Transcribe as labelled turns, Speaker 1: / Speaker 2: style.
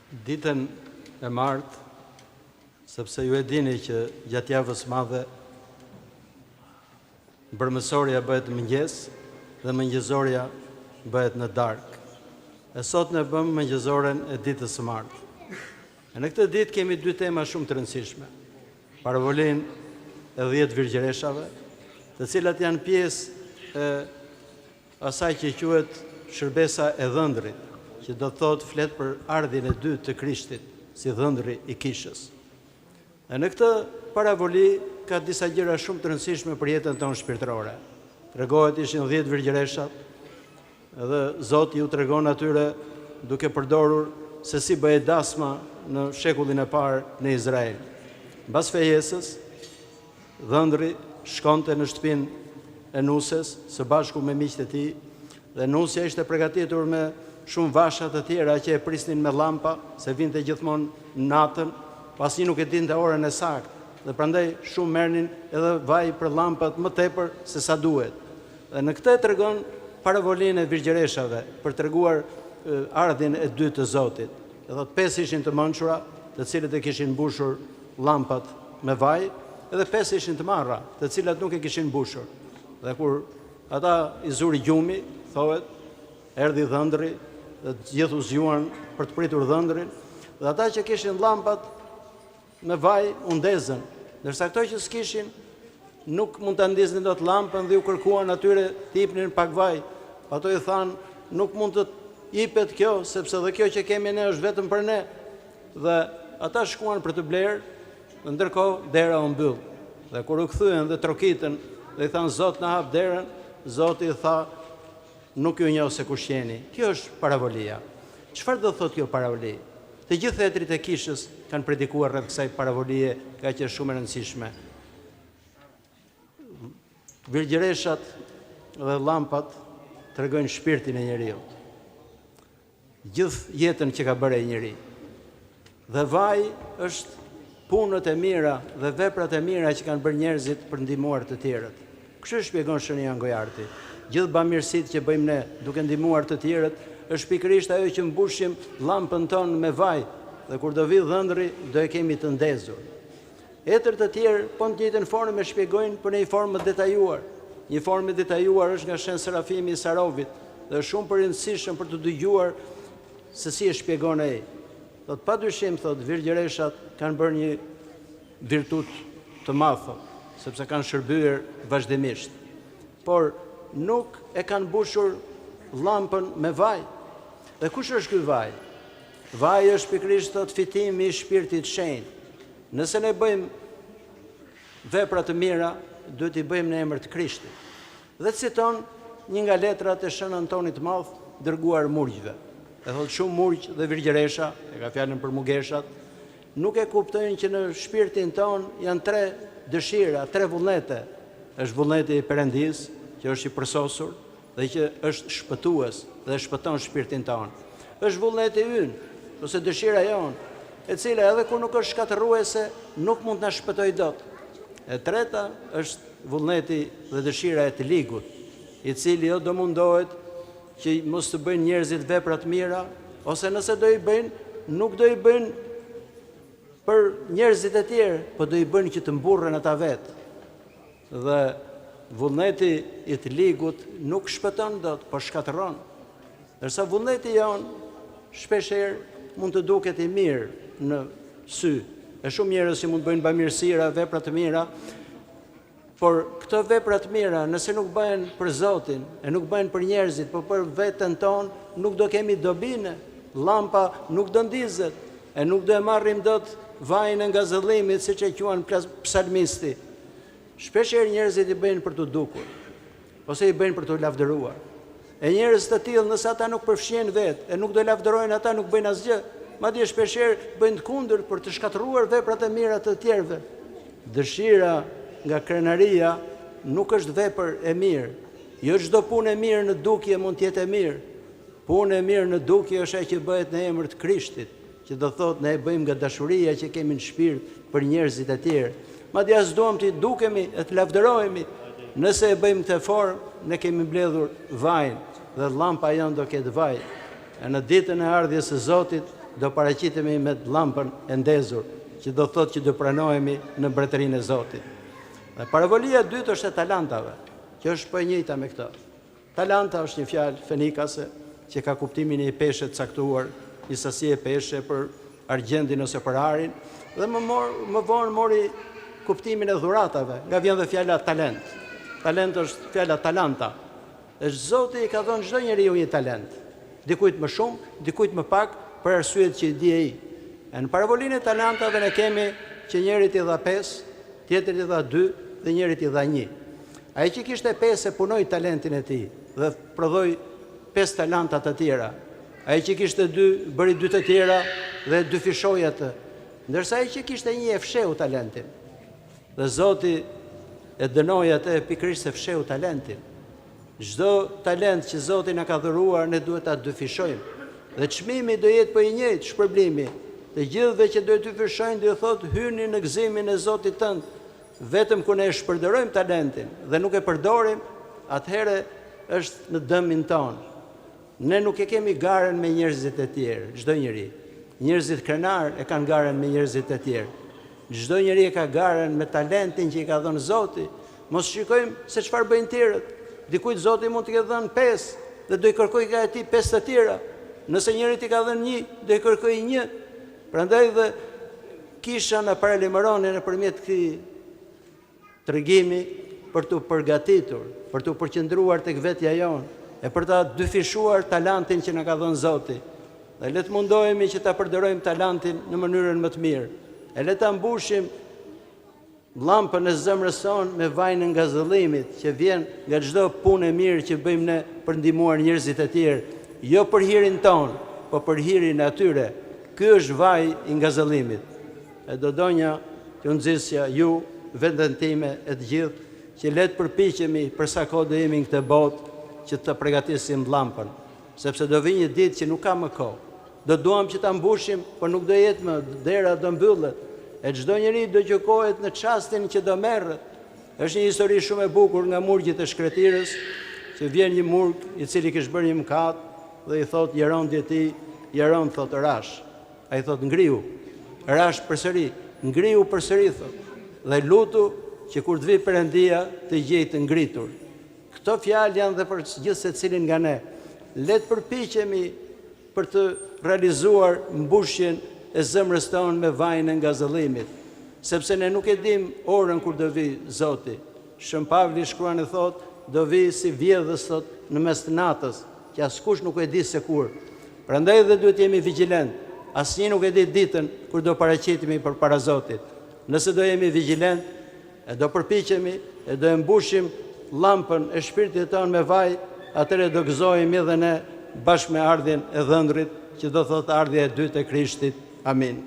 Speaker 1: Ditën e martë, sepse ju e dini që gjatë javës madhe bërmësoria bëhet mëngjes dhe mëngjesoria bëhet në darkë. E sot ne bëmë mëngjesoren e ditës së martë. E në këtë ditë kemi dy tema shumë të rëndësishme. Paravolin e 10 virgjëreshave, të cilat janë pjesë e asaj që quhet shërbesa e dhëndrit, që do të thotë flet për ardhin e dytë të Krishtit, si dhëndri i kishës. E në këtë paravoli ka disa gjëra shumë të rëndësishme për jetën tonë shpirtërore. Tregohet ishin 10 virgjëreshat, edhe Zoti ju tregon atyre duke përdorur se si bëhej dasma në shekullin e parë në Izrael. Mbas fejesës, dhëndri shkonte në shtëpinë e Nuses së bashku me miqtë e tij, dhe Nusja ishte përgatitur me shumë vasha të tjera që e prisnin me llampa, se vinte gjithmonë natën, pasi nuk e dinte orën e saktë, dhe prandaj shumë merrnin edhe vaj për llampat më tepër se sa duhet. Dhe në këtë tregon paravolinë e virgjëreshave për treguar ardhin e dytë të Zotit. Dhe thotë 5 ishin të mençura, të cilët e kishin mbushur llampat me vaj, edhe 5 ishin të marra, të cilat nuk e kishin mbushur. Dhe kur ata i zuri gjumi, thohet, erdhi dhëndri, dhe gjithë u zgjuan për të pritur dhëndrin, dhe ata që kishin llampat me vaj u ndezën, ndërsa ato që s'kishin nuk mund ta ndiznin dot llampën dhe u kërkuan atyre të jepnin pak vaj. Ato i thanë, nuk mund të jepet kjo, sepse dhe kjo që kemi ne është vetëm për ne. Dhe ata shkuan për të blerë, dhe ndërkohë dera u mbyll. Dhe kur u kthyen dhe trokitën dhe i thanë Zot na hap derën, Zoti i tha, nuk ju njoh se kush jeni. Kjo është paravolia. Çfarë do thotë kjo paravoli? Të gjithë etrit e kishës kanë predikuar rreth kësaj paravolie, ka që është shumë e rëndësishme. Virgjëreshat dhe llampat tregojnë shpirtin e njeriu. Gjithë jetën që ka bërë ai njeri. Dhe vaji është punët e mira dhe veprat e mira që kanë bërë njerëzit për ndihmuar të tjerët. Kështu shpjegon Shënia Gojarti. Gjithë bamirësitë që bëjmë ne duke ndihmuar të tjerët është pikërisht ajo që mbushim llampën tonë me vaj, dhe kur do vi dhëndri do e kemi të ndezur. Etër të tjerë po në të njëjtën formë e shpjegojnë për një formë detajuar. Një formë detajuar është nga Shën Serafimi i Sarovit, dhe është shumë për rëndësishëm për të dëgjuar se si e shpjegon ai. Thot padyshim, thot, virgjëreshat kanë bërë një virtut të madh, sepse kanë shërbyer vazhdimisht. Por nuk e kanë mbushur llampën me vaj. Dhe kush është ky vaj? Vaji është pikërisht thot fitimi i shpirtit shenjtë. Nëse ne bëjmë vepra të mira, duhet i bëjmë në emër të Krishtit. Dhe citon një nga letrat e Shën Antonit të Madh dërguar murgjve. E thot shumë murgjë dhe virgjëresha, e ka fjalën për mugeshat, nuk e kuptojnë që në shpirtin ton janë 3 dëshira, 3 vullnete. Është vullneti i Perëndis, që është i përsosur dhe që është shpëtues dhe shpëton shpirtin ton. Është vullneti ynë, ose dëshira jonë, e cila edhe kur nuk është shkatërruese, nuk mund të na shpëtojë dot. E treta është vullneti dhe dëshira e të ligut, i cili jo do mundohet që mos të bëjnë njerëzit vepra të mira, ose nëse do i bëjnë, nuk do i bëjnë për njerëzit e tjerë, po do i bëjnë që të mburren ata vetë. Dhe vullneti i të ligut nuk shpëton dot, po shkatërron. Ndërsa vullneti jonë shpeshherë mund të duket i mirë në sy. E shumë njerëz që mund të bëjnë bamirësira, vepra të mira, por këto vepra të mira, nëse nuk bëhen për Zotin, e nuk bëhen për njerëzit, por për veten tonë, nuk do kemi dobine. Llampa nuk do ndizet, e nuk do e marrim dot vajin e ngazëllimit, siç e quan psalmisti. Shpeshherë njerëzit i bëjnë për të dukur, ose i bëjnë për të lavdëruar. E njerëz të tillë, nëse ata nuk përfshihen vetë, e nuk do lavdërojnë, ata nuk bëjnë asgjë. Madje shpeshherë bëjnë të kundërt për të shkatëruar veprat e mira të tjerëve. Dëshira nga krenaria nuk është vepër e mirë. Jo çdo punë e mirë në dukje mund të jetë e mirë. Punë e mirë në dukje është ajo që bëhet në emër të Krishtit, që do thotë ne e bëjmë nga dashuria që kemi në shpirt për njerëzit e tjerë. Madje as duam të dukemi e të lavdërojemi. Nëse e bëjmë këtë formë, ne kemi mbledhur vajin dhe llampa jonë do ketë vaj. E në ditën e ardhjes së Zotit do paraqitemi me llampën e ndezur, që do thotë që do pranohemi në mbretërinë e Zotit. Dhe paravolia e dytë është e talantave, që është po e njëjta me këtë. Talanta është një fjalë fenikase që ka kuptimin e një peshe të caktuar, një sasi e peshe për argjendin ose për arin, dhe më vonë mori kuptimin e dhuratave, nga vjen dhe fjala talent. Talent është fjala talanta. E Zoti i ka dhënë çdo njeriu një talent. Dikujt më shumë, dikujt më pak, për arsyet që i di ai. Në paravolinë e talentave ne kemi që njëri t'i dha 5, tjetri t'i dha 2 dhe njëri t'i dha 1. Ai që kishte 5 e punoi talentin e tij dhe prodhoi 5 talenta të tjera. Ai që kishte 2 bëri 2 të tjera dhe dyfishoi atë. Ndërsa ai që kishte 1 e fsheu talentin. Dhe Zoti e dënoi atë pikërisht se fsheu talentin. Çdo talent që Zoti na ka dhuruar ne duhet ta dyfishojmë. Dhe çmimi do jetë po i njëjtë, shpërblimi. Të gjithëve që do të dyfishojnë do thotë hyni në gëzimin e Zotit tënd. Vetëm kur ne shpërdorim talentin dhe nuk e përdorim, atëherë është në dëmin tonë. Ne nuk e kemi garen me njerëzit e tjerë, çdo njeri. Njerëzit krenar e kanë garen me njerëzit e tjerë. Çdo njeri e ka garen me talentin që i ka dhënë Zoti. Mos shikojmë se çfarë bëjnë tjerët. Dikujt Zoti mund t'i ka dhënë 5 dhe do i kërkojë nga atij 5 të tjera. Nëse njëri t'i ka dhënë 1, do i kërkojë 1. Prandaj dhe kisha na paralajmëron nëpërmjet këtij tregimi për t'u përgatitur, për t'u përqendruar tek vetja jonë e për ta dyfishuar talentin që na ka dhënë Zoti. Dhe le të mundohemi që ta përdorojmë talentin në mënyrën më të mirë. E le ta mbushim llampën e zemrës sonë me vajin e ngazëllimit që vjen nga çdo punë e mirë që bëjmë ne për ndihmuar njerëzit e tjerë, jo për hirin ton, po për hirin e atyre. Ky është vaji i ngazëllimit. E do donja t'ju nxjisja ju, veten time e të gjithë, që le të përpiqemi për sa kohë do jemi në këtë botë që të përgatisim llampën, sepse do vi një ditë që nuk ka më kohë. Do duam që ta mbushim, por nuk do jetë më, dera do mbyllet. E çdo njeri do gjykohet në çastin që do merret. Është një histori shumë e bukur nga murgjit e shkretirës, që vjen një murg i cili kishte bërë një mëkat dhe i thot Jerondit e tij, Jeron thot rash. Ai thot ngriu. Rash përsëri, ngriu përsëri thot. Dhe lutu që kur të vi Perëndia të gjej të ngritur. Këto fjalë janë dhe për gjithë secilin nga ne. Le të përpiqemi për të realizuar mbushjen e zemrës tonë me vajin e ngazëllimit, sepse ne nuk e dim orën kur do vi Zoti. Shën Pavli shkruan e thot, do vi si vjedhës thot në mes të natës, që askush nuk e di se kur. Prandaj dhe duhet jemi vigjilent. Asnjë nuk e di ditën kur do paraqitemi përpara Zotit. Nëse do jemi vigjilent, e do përpiqemi, e do e mbushim llampën e shpirtit tonë me vaj, atëherë do gëzohemi edhe ne bashkë me ardhjen e dhëndrit, që do thotë ardhja e dytë e Krishtit. Amin.